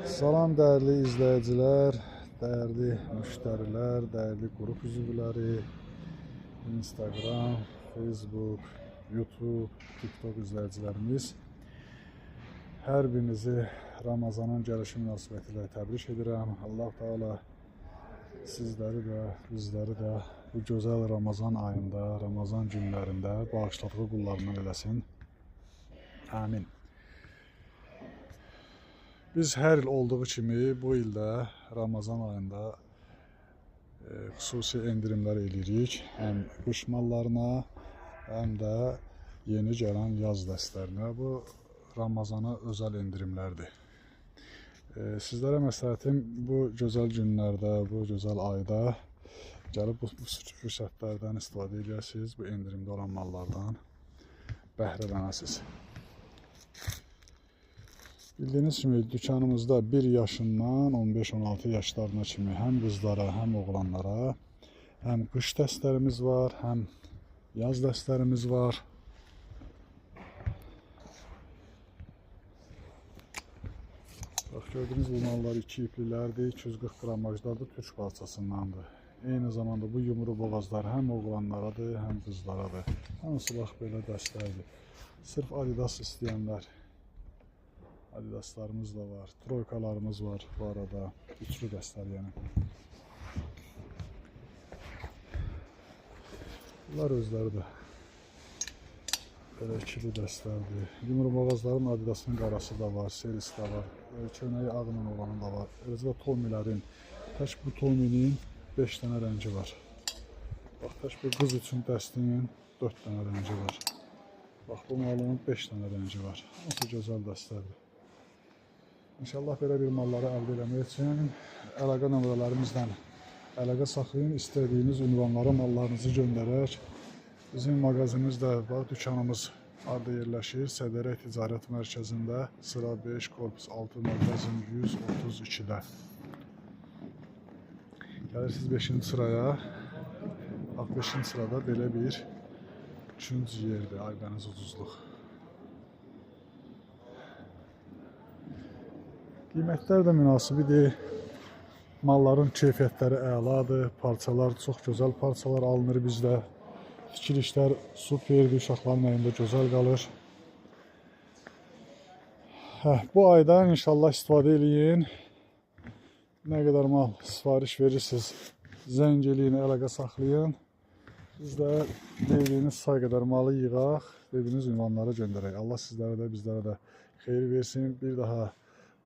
Salam dəyərli izləyicilər, dəyərli müştərilər, dəyərli qrup üzvləri, Instagram, Facebook, YouTube, TikTok izləyicilərimiz. Hər birinizi Ramazanın gəlişi münasibətilə təbrik edirəm. Allah Teala sizləri də, bizləri də bu gözəl Ramazan ayında, Ramazan günlərində bağışladığı qullarından eləsin. Amin. Biz hər il olduğu kimi bu ildə Ramazan ayında xüsusi endirimlər eləyirik. Həm qış mallarına, həm də yeni gələn yaz dəstlərinə. Bu Ramazana özəl endirimlərdir. Sizlərə məsləhətim bu gözəl günlərdə, bu gözəl ayda gəlib bu fürsətlərdən istifadə edəsiniz. Bu endirimdə olan mallardan bəhrələnəsiniz. Bildiyiniz kimi dükanımızda 1 yaşından 15-16 yaşlarına kimi həm qızlara, həm oğlanlara, həm qış dəstlərimiz var, həm yaz dəstlərimiz var. Bax, gördüyünüz bu mallar 2 iplilərdir, 240 qramajlardır, türk parçasındandır. Eyni zamanda bu yumru boğazlar həm oğlanlaradır, həm qızlaradır. Hamısı bax belə dəstlərdir. Sırf Adidas istəyənlər. Adidaslarımız da var, troykalarımız var bu arada, üçlü dəstlər yəni. Bunlar özləri də belə ikili dəstlərdir. Yumru boğazların Adidasının qarası da var, serisi də var, köynəyi ağla olanı da var. Eləcə də Tomilərin, tək bu Tominin 5 dənə rəngi var. Bax, tək bu qız üçün dəstinin 4 dənə rəngi var. Bax, bu malının 5 dənə rəngi var. Nasıl gözəl dəstlərdir. İnşallah belə bir malları əldə eləmək üçün əlaqə nömrələrimizlə əlaqə saxlayın. İstədiyiniz ünvanlara mallarınızı göndərək. Bizim mağazinimiz də var, dükanımız harada yerləşir? Sədərək Ticarət Mərkəzində sıra 5, korpus 6, mağazin 132-də. Gəlirsiniz 5-ci sıraya. 5-ci sırada belə bir 3-cü yerdir, Aybəniz ucuzluq. Qiymətlər də münasibidir. Malların keyfiyyətləri əladır. Parçalar çox gözəl parçalar alınır bizdə. Tikilişlər superdir, uşaqların əlində gözəl qalır. Bu ayda inşallah istifadə eləyin. Nə qədər mal sifariş verirsiniz, zəng eləyin, əlaqə saxlayın. Biz də dediyiniz say qədər malı yığaq, dediyiniz ünvanları göndərək. Allah sizlərə də, bizlərə də xeyir versin. Bir daha